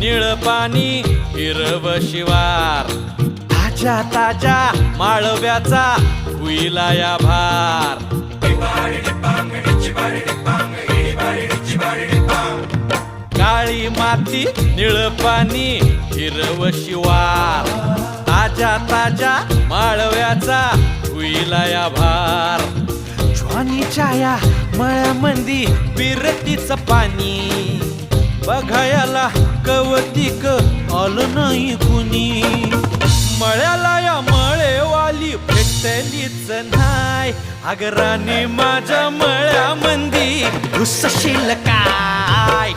निळ पाणी हिरव शिवार, ताज्या ताज्या माळव्याचा हुईला या भार. काळी माती निळ पाणी हिरव शिवार, ताज्या ताज्या माळव्याचा हुईला या भार. ज्वानीच्या या मळ्यामंदी बिरतीचं पाणी, बघायला कवतिक आलं नाही कुणी. मळ्याला या मळेवाली भेटलीच नाय, अगराने माझ्या मळ्यामंदी घुसशील काय.